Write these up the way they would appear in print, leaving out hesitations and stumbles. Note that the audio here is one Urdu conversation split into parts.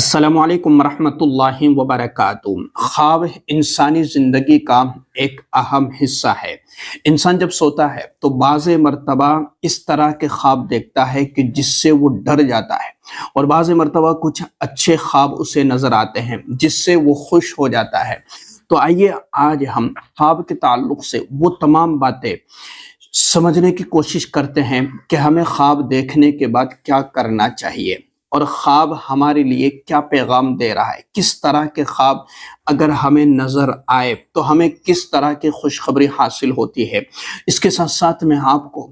السلام علیکم ورحمۃ اللہ وبرکاتہ۔ خواب انسانی زندگی کا ایک اہم حصہ ہے۔ انسان جب سوتا ہے تو بعض مرتبہ اس طرح کے خواب دیکھتا ہے کہ جس سے وہ ڈر جاتا ہے، اور بعض مرتبہ کچھ اچھے خواب اسے نظر آتے ہیں جس سے وہ خوش ہو جاتا ہے۔ تو آئیے آج ہم خواب کے تعلق سے وہ تمام باتیں سمجھنے کی کوشش کرتے ہیں کہ ہمیں خواب دیکھنے کے بعد کیا کرنا چاہیے، اور خواب ہمارے لیے کیا پیغام دے رہا ہے۔ کس طرح کے خواب اگر ہمیں نظر آئے تو ہمیں کس طرح کی خوشخبری حاصل ہوتی ہے۔ اس کے ساتھ ساتھ میں آپ کو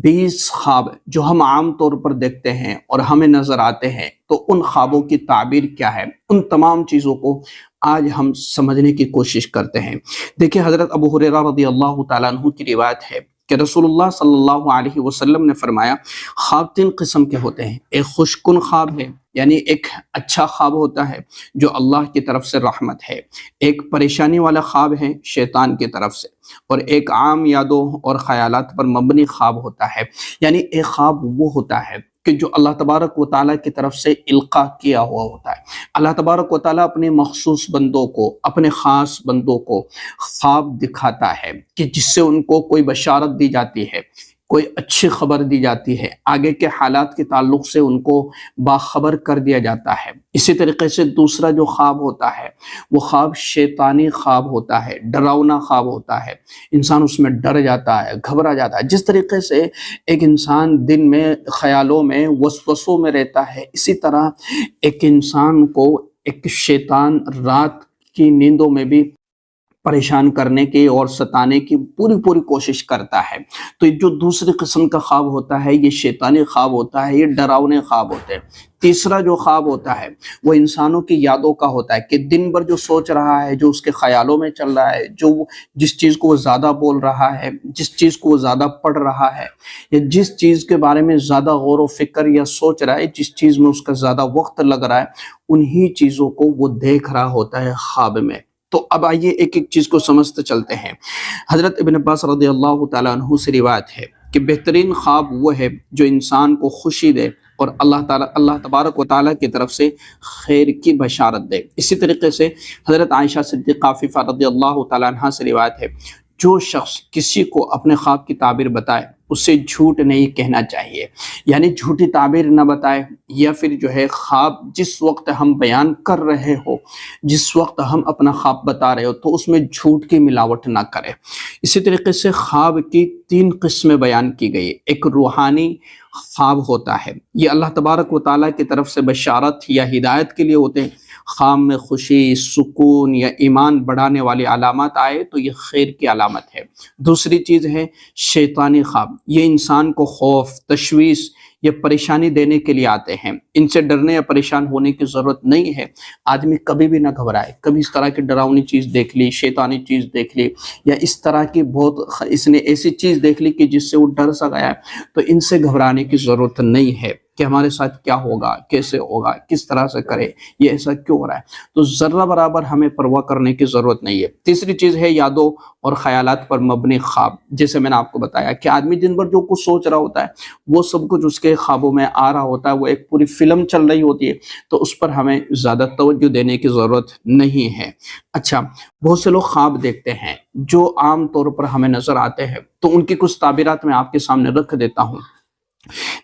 20 خواب جو ہم عام طور پر دیکھتے ہیں اور ہمیں نظر آتے ہیں، تو ان خوابوں کی تعبیر کیا ہے، ان تمام چیزوں کو آج ہم سمجھنے کی کوشش کرتے ہیں۔ دیکھیں، حضرت ابو ہریرہ رضی اللہ تعالیٰ عنہ کی روایت ہے کہ رسول اللہ صلی اللہ علیہ وسلم نے فرمایا، خواب 3 قسم کے ہوتے ہیں۔ ایک خوشکن خواب ہے، یعنی ایک اچھا خواب ہوتا ہے جو اللہ کی طرف سے رحمت ہے۔ ایک پریشانی والا خواب ہے، شیطان کی طرف سے۔ اور ایک عام یادوں اور خیالات پر مبنی خواب ہوتا ہے، یعنی ایک خواب وہ ہوتا ہے کہ جو اللہ تبارک و تعالیٰ کی طرف سے القاء کیا ہوا ہوتا ہے۔ اللہ تبارک و تعالیٰ اپنے مخصوص بندوں کو، اپنے خاص بندوں کو خواب دکھاتا ہے کہ جس سے ان کو کوئی بشارت دی جاتی ہے، کوئی اچھی خبر دی جاتی ہے، آگے کے حالات کے تعلق سے ان کو باخبر کر دیا جاتا ہے۔ اسی طریقے سے دوسرا جو خواب ہوتا ہے وہ خواب شیطانی خواب ہوتا ہے، ڈراؤنا خواب ہوتا ہے۔ انسان اس میں ڈر جاتا ہے، گھبرا جاتا ہے۔ جس طریقے سے ایک انسان دن میں خیالوں میں، وسوسوں میں رہتا ہے، اسی طرح ایک انسان کو ایک شیطان رات کی نیندوں میں بھی پریشان کرنے کی اور ستانے کی پوری کوشش کرتا ہے۔ تو یہ جو دوسری قسم کا خواب ہوتا ہے، یہ شیطانی خواب ہوتا ہے، یہ ڈراؤنے خواب ہوتے ہیں۔ تیسرا جو خواب ہوتا ہے وہ انسانوں کی یادوں کا ہوتا ہے کہ دن بھر جو سوچ رہا ہے، جو اس کے خیالوں میں چل رہا ہے، جس چیز کو وہ زیادہ بول رہا ہے، جس چیز کو وہ زیادہ پڑھ رہا ہے، یا جس چیز کے بارے میں زیادہ غور و فکر یا سوچ رہا ہے، جس چیز میں اس کا زیادہ وقت لگ رہا ہے، انہی چیزوں کو وہ دیکھ رہا ہوتا ہے خواب میں۔ تو اب آئیے ایک ایک چیز کو سمجھتے چلتے ہیں۔ حضرت ابن عباس رضی اللہ تعالیٰ عنہ سے روایت ہے کہ بہترین خواب وہ ہے جو انسان کو خوشی دے اور اللہ تبارک و تعالیٰ کی طرف سے خیر کی بشارت دے۔ اسی طریقے سے حضرت عائشہ صدیقہ عفیفہ رضی اللہ تعالیٰ عنہ سے روایت ہے، جو شخص کسی کو اپنے خواب کی تعبیر بتائے اسے جھوٹ نہیں کہنا چاہیے، یعنی جھوٹی تعبیر نہ بتائے، یا پھر جو ہے خواب جس وقت ہم بیان کر رہے ہو، جس وقت ہم اپنا خواب بتا رہے ہو، تو اس میں جھوٹ کی ملاوٹ نہ کرے۔ اسی طریقے سے خواب کی 3 قسمیں بیان کی گئی۔ ایک روحانی خواب ہوتا ہے، یہ اللہ تبارک و تعالیٰ کی طرف سے بشارت یا ہدایت کے لیے ہوتے ہیں۔ خواب میں خوشی، سکون یا ایمان بڑھانے والی علامات آئے تو یہ خیر کی علامت ہے۔ دوسری چیز ہے شیطانی خواب، یہ انسان کو خوف، تشویش یا پریشانی دینے کے لیے آتے ہیں۔ ان سے ڈرنے یا پریشان ہونے کی ضرورت نہیں ہے۔ آدمی کبھی بھی نہ گھبرائے، کبھی اس طرح کی ڈراؤنی چیز دیکھ لی، شیطانی چیز دیکھ لی، یا اس طرح کی اس نے ایسی چیز دیکھ لی کہ جس سے وہ ڈر سا گیا ہے، تو ان سے گھبرانے کی ضرورت نہیں ہے کہ ہمارے ساتھ کیا ہوگا، کیسے ہوگا، کس طرح سے کرے، یہ ایسا کیوں ہو رہا ہے۔ تو ذرہ برابر ہمیں پرواہ کرنے کی ضرورت نہیں ہے۔ تیسری چیز ہے یادوں اور خیالات پر مبنی خواب۔ جیسے میں نے آپ کو بتایا کہ آدمی دن بھر جو کچھ سوچ رہا ہوتا ہے وہ سب کچھ اس کے خوابوں میں آ رہا ہوتا ہے، وہ ایک پوری فلم چل رہی ہوتی ہے، تو اس پر ہمیں زیادہ توجہ دینے کی ضرورت نہیں ہے۔ اچھا، بہت سے لوگ خواب دیکھتے ہیں جو عام طور پر ہمیں نظر آتے ہیں، تو ان کی کچھ تعبیرات میں آپ کے سامنے رکھ دیتا ہوں۔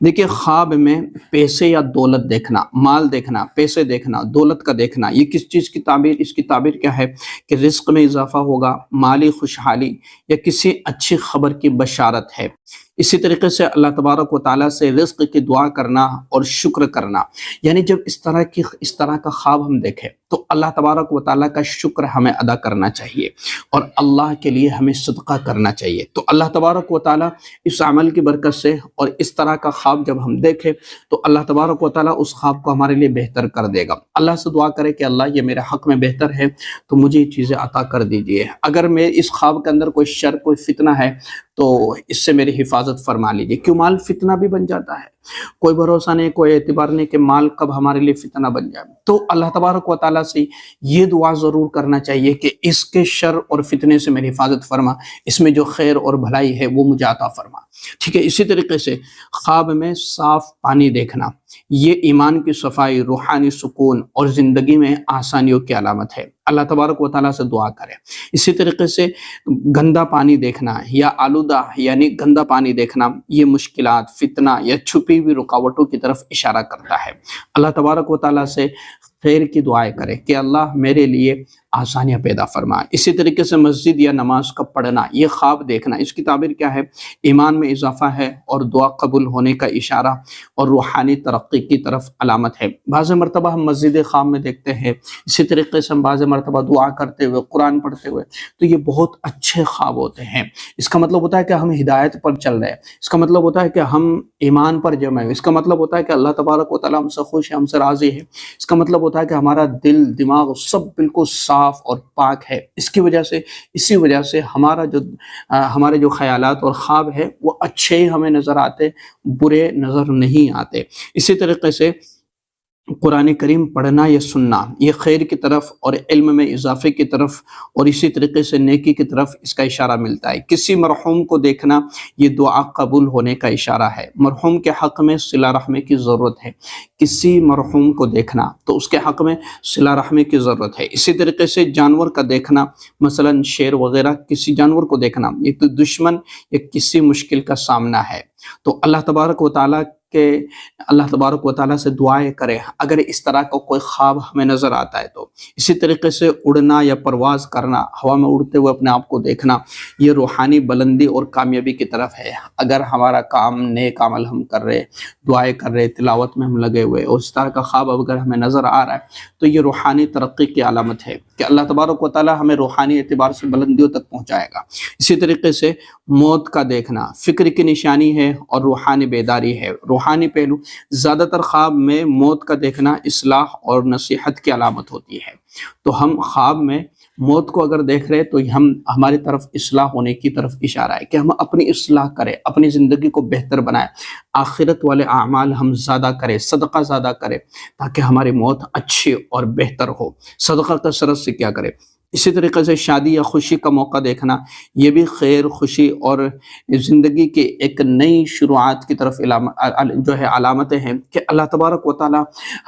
دیکھیے، خواب میں پیسے یا دولت دیکھنا، مال دیکھنا، پیسے دیکھنا، دولت کا دیکھنا، یہ کس چیز کی تعبیر، اس کی تعبیر کیا ہے کہ رزق میں اضافہ ہوگا، مالی خوشحالی یا کسی اچھی خبر کی بشارت ہے۔ اسی طریقے سے اللہ تبارک و تعالیٰ سے رزق کی دعا کرنا اور شکر کرنا، یعنی جب اس طرح کا خواب ہم دیکھیں تو اللہ تبارک و تعالیٰ کا شکر ہمیں ادا کرنا چاہیے اور اللہ کے لیے ہمیں صدقہ کرنا چاہیے۔ تو اللہ تبارک و تعالیٰ اس عمل کی برکت سے اور اس طرح کا خواب جب ہم دیکھیں تو اللہ تبارک و تعالیٰ اس خواب کو ہمارے لیے بہتر کر دے گا۔ اللہ سے دعا کرے کہ اللہ یہ میرے حق میں بہتر ہے تو مجھے یہ چیزیں عطا کر دیجئے۔ اگر میں اس خواب کے اندر کوئی شر، کوئی فتنہ ہے تو اس سے میری حفاظت فرما لیجئے، کیوں مال فتنہ بھی بن جاتا ہے۔ کوئی بھروسہ نہیں، کوئی اعتبار نہیں کہ مال کب ہمارے لیے فتنہ بن جائے۔ تو اللہ تبارک و تعالیٰ سے یہ دعا ضرور کرنا چاہیے کہ اس کے شر اور فتنے سے میری حفاظت فرما، اس میں جو خیر اور بھلائی ہے وہ مجھے عطا فرما۔ ٹھیک ہے، اسی طریقے سے خواب میں صاف پانی دیکھنا، یہ ایمان کی صفائی، روحانی سکون اور زندگی میں آسانیوں کی علامت ہے۔ اللہ تبارک و تعالیٰ سے دعا کرے۔ اسی طریقے سے گندا پانی دیکھنا یا آلودہ یعنی گندا پانی دیکھنا، یہ مشکلات، فتنہ یا چھپی ہوئی رکاوٹوں کی طرف اشارہ کرتا ہے۔ اللہ تبارک و تعالیٰ سے خیر کی دعائیں کرے کہ اللہ میرے لیے آسانیاں پیدا فرما۔ اسی طریقے سے مسجد یا نماز کا پڑھنا، یہ خواب دیکھنا، اس کی تعبیر کیا ہے؟ ایمان میں اضافہ ہے اور دعا قبول ہونے کا اشارہ اور روحانی ترقی کی طرف علامت ہے۔ بعض مرتبہ ہم مسجد خواب میں دیکھتے ہیں، اسی طریقے سے ہم بعض مرتبہ دعا کرتے ہوئے، قرآن پڑھتے ہوئے، تو یہ بہت اچھے خواب ہوتے ہیں۔ اس کا مطلب ہوتا ہے کہ ہم ہدایت پر چل رہے ہیں، اس کا مطلب ہوتا ہے کہ ہم ایمان پر جمع ہیں، اس کا مطلب ہوتا ہے کہ اللہ تبارک و تعالیٰ ہم سے خوش ہے، ہم سے راضی ہے، اس کا مطلب ہوتا ہے کہ ہمارا دل، دماغ سب بالکل صاف اور پاک ہے۔ اسی وجہ سے ہمارے جو خیالات اور خواب ہے وہ اچھے ہی ہمیں نظر آتے، برے نظر نہیں آتے۔ اسی طریقے سے قرآن کریم پڑھنا یا سننا، یہ خیر کی طرف اور علم میں اضافے کی طرف اور اسی طریقے سے نیکی کی طرف اس کا اشارہ ملتا ہے۔ کسی مرحوم کو دیکھنا، یہ دعا قبول ہونے کا اشارہ ہے۔ مرحوم کے حق میں صلہ رحمی کی ضرورت ہے۔ کسی مرحوم کو دیکھنا تو اس کے حق میں صلہ رحمی کی ضرورت ہے۔ اسی طریقے سے جانور کا دیکھنا، مثلا شیر وغیرہ، کسی جانور کو دیکھنا، یہ تو دشمن یا کسی مشکل کا سامنا ہے۔ تو اللہ تبارک و تعالیٰ سے دعائیں کرے اگر اس طرح کا کوئی خواب ہمیں نظر آتا ہے تو۔ اسی طریقے سے اڑنا یا پرواز کرنا، ہوا میں اڑتے ہوئے اپنے آپ کو دیکھنا، یہ روحانی بلندی اور کامیابی کی طرف ہے۔ اگر ہمارا کام، نیک عمل ہم کر رہے، دعائیں کر رہے، تلاوت میں ہم لگے ہوئے اور اس طرح کا خواب اگر ہمیں نظر آ رہا ہے تو یہ روحانی ترقی کی علامت ہے کہ اللہ تبارک و تعالیٰ ہمیں روحانی اعتبار سے بلندیوں تک پہنچائے گا۔ اسی طریقے سے موت کا دیکھنا فکر کی نشانی ہے اور روحانی بیداری ہے۔ روحانی پہلو، زیادہ تر خواب میں موت کا دیکھنا اصلاح اور نصیحت کی علامت ہوتی ہے۔ تو ہم خواب میں موت کو اگر دیکھ رہے تو ہماری طرف اصلاح ہونے کی طرف اشارہ ہے کہ ہم اپنی اصلاح کریں، اپنی زندگی کو بہتر بنائیں، آخرت والے اعمال ہم زیادہ کریں، صدقہ زیادہ کریں تاکہ ہماری موت اچھی اور بہتر ہو۔ صدقہ کثرت سے کیا کرے۔ اسی طریقے سے شادی یا خوشی کا موقع دیکھنا، یہ بھی خیر، خوشی اور زندگی کی ایک نئی شروعات کی طرف علامتیں ہیں کہ اللہ تبارک و تعالیٰ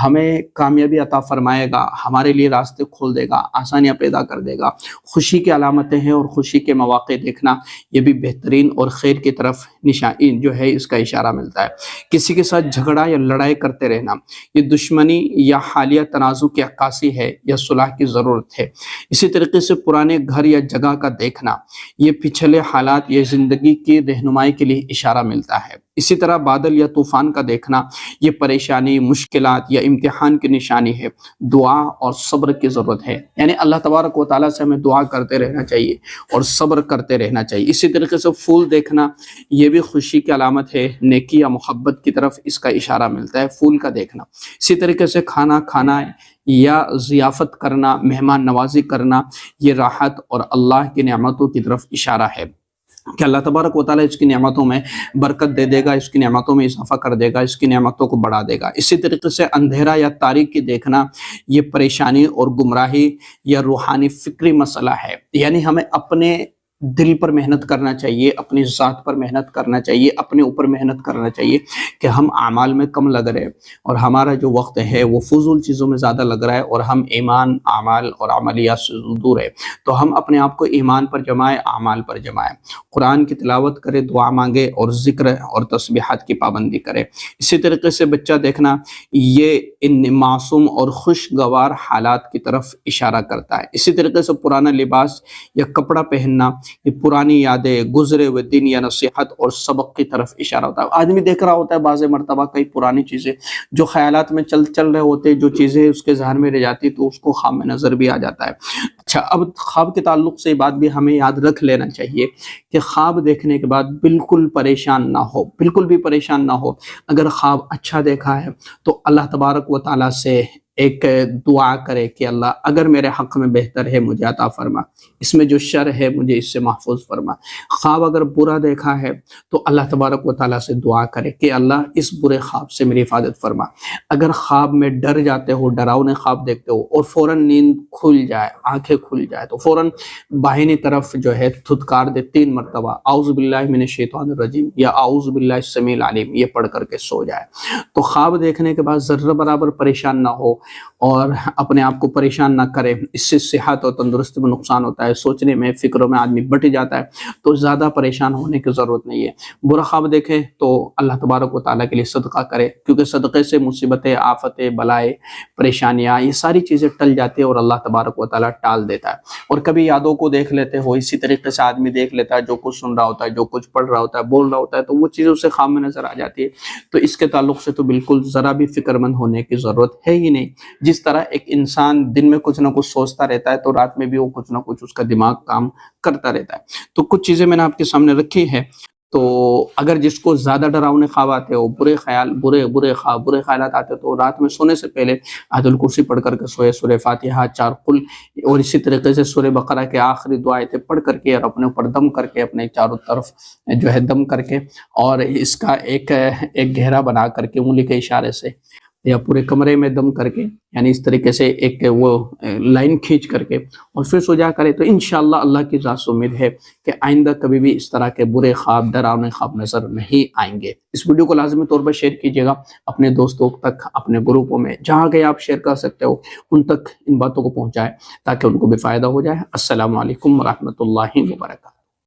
ہمیں کامیابی عطا فرمائے گا، ہمارے لیے راستے کھول دے گا، آسانیاں پیدا کر دے گا۔ خوشی کی علامتیں ہیں اور خوشی کے مواقع دیکھنا، یہ بھی بہترین اور خیر کی طرف نشانی اس کا اشارہ ملتا ہے۔ کسی کے ساتھ جھگڑا یا لڑائی کرتے رہنا، یہ دشمنی یا حالیہ تنازع کی عکاسی ہے یا صلح کی ضرورت ہے۔ اسی طریقے سے پرانے گھر یا جگہ کا دیکھنا، یہ پچھلے حالات یا زندگی کی رہنمائی کے لیے اشارہ ملتا ہے۔ اسی طرح بادل یا طوفان کا دیکھنا، یہ پریشانی، مشکلات یا امتحان کی نشانی ہے۔ دعا اور صبر کی ضرورت ہے، یعنی اللہ تبارک و تعالیٰ سے ہمیں دعا کرتے رہنا چاہیے اور صبر کرتے رہنا چاہیے۔ اسی طریقے سے پھول دیکھنا، یہ بھی خوشی کی علامت ہے، نیکی یا محبت کی طرف اس کا اشارہ ملتا ہے، پھول کا دیکھنا۔ اسی طریقے سے کھانا کھانا یا ضیافت کرنا، مہمان نوازی کرنا، یہ راحت اور اللہ کی نعمتوں کی طرف اشارہ ہے کہ اللہ تبارک و تعالیٰ اس کی نعمتوں میں برکت دے دے گا، اس کی نعمتوں میں اضافہ کر دے گا، اس کی نعمتوں کو بڑھا دے گا۔ اسی طریقے سے اندھیرا یا تاریکی دیکھنا، یہ پریشانی اور گمراہی یا روحانی فکری مسئلہ ہے، یعنی ہمیں اپنے دل پر محنت کرنا چاہیے، اپنی ذات پر محنت کرنا چاہیے، اپنے اوپر محنت کرنا چاہیے کہ ہم اعمال میں کم لگ رہے اور ہمارا جو وقت ہے وہ فضول چیزوں میں زیادہ لگ رہا ہے اور ہم ایمان، اعمال اور عملیات سے دور ہے۔ تو ہم اپنے آپ کو ایمان پر جمائیں، اعمال پر جمائیں، قرآن کی تلاوت کرے، دعا مانگے اور ذکر اور تسبیحات کی پابندی کرے۔ اسی طریقے سے بچہ دیکھنا، یہ ان معصوم اور خوشگوار حالات کی طرف اشارہ کرتا ہے۔ اسی طریقے سے پرانا لباس یا کپڑا پہننا، یہ پرانی یادیں، گزرے ہوئے دن یا نصیحت اور سبق کی طرف اشارہ ہوتا ہے۔ آدمی دیکھ رہا ہوتا ہے بعض مرتبہ کئی پرانی چیزیں جو خیالات میں چل رہے ہوتے، جو چیزیں اس کے ذہن میں رہ جاتی تو اس کو خواب میں نظر بھی آ جاتا ہے۔ اچھا، اب خواب کے تعلق سے یہ بات بھی ہمیں یاد رکھ لینا چاہیے کہ خواب دیکھنے کے بعد بالکل پریشان نہ ہو، بالکل بھی پریشان نہ ہو۔ اگر خواب اچھا دیکھا ہے تو اللہ تبارک و تعالیٰ سے ایک دعا کرے کہ اللہ اگر میرے حق میں بہتر ہے مجھے عطا فرما، اس میں جو شر ہے مجھے اس سے محفوظ فرما۔ خواب اگر برا دیکھا ہے تو اللہ تبارک و تعالیٰ سے دعا کرے کہ اللہ اس برے خواب سے میری حفاظت فرما۔ اگر خواب میں ڈر جاتے ہو، ڈراؤنے خواب دیکھتے ہو اور فوراً نیند کھل جائے، آنکھیں کھل جائے، تو فوراً باہنی طرف جو ہے تھتکار دے 3 مرتبہ اعوذ باللہ من الشیطان الرجیم یا اعوذ باللہ السمیع العلیم، یہ پڑھ کر کے سو جائے۔ تو خواب دیکھنے کے بعد ذرہ برابر پریشان نہ ہو اور اپنے آپ کو پریشان نہ کرے، اس سے صحت اور تندرستی میں نقصان ہوتا ہے، سوچنے میں فکروں میں آدمی بٹ جاتا ہے، تو زیادہ پریشان ہونے کی ضرورت نہیں ہے۔ برا خواب دیکھے تو اللہ تبارک و تعالیٰ کے لیے صدقہ کرے، کیونکہ صدقے سے مصیبتیں، آفتیں، بلائیں، پریشانیاں، یہ ساری چیزیں ٹل جاتی ہیں اور اللہ تبارک و تعالیٰ ٹال دیتا ہے۔ اور کبھی یادوں کو دیکھ لیتے ہو، اسی طریقے سے آدمی دیکھ لیتا ہے، جو کچھ سن رہا ہوتا ہے، جو کچھ پڑھ رہا ہوتا ہے، بول رہا ہوتا ہے، تو وہ چیزیں اسے خواب میں نظر آ جاتی ہے۔ تو اس کے تعلق سے تو بالکل ذرا بھی فکر مند ہونے کی ضرورت ہے ہی نہیں۔ جس طرح ایک انسان دن میں کچھ نہ کچھ سوچتا رہتا ہے تو رات میں بھی وہ کچھ نہ کچھ اس کا دماغ کام کرتا رہتا ہے۔ تو کچھ چیزیں میں نے آپ کے سامنے رکھی ہے، تو اگر جس کو زیادہ ڈراؤنے خواب آتے ہو، برے خیال، برے خواب، برے خیالات آتے تو رات میں سونے سے پہلے آیت الکرسی پڑھ کر کے سوئے، سورہ فاتحہ، 4 قل، اور اسی طریقے سے سورہ بقرہ کے آخری 2 آیتیں پڑھ کر کے اور اپنے اوپر دم کر کے، اپنے چاروں طرف جو ہے دم کر کے، اور اس کا ایک گہرا بنا کر کے انگلی کے اشارے سے یا پورے کمرے میں دم کر کے، یعنی اس طریقے سے ایک وہ لائن کھینچ کر کے اور پھر سو جا کرے، تو انشاءاللہ اللہ کی ذات سے امید ہے کہ آئندہ کبھی بھی اس طرح کے برے خواب، ڈراؤنے خواب نظر نہیں آئیں گے۔ اس ویڈیو کو لازمی طور پر شیئر کیجیے گا اپنے دوستوں تک، اپنے گروپوں میں، جہاں کہ آپ شیئر کر سکتے ہو ان تک ان باتوں کو پہنچائے تاکہ ان کو بھی فائدہ ہو جائے۔ السلام علیکم ورحمۃ اللہ وبرکاتہ۔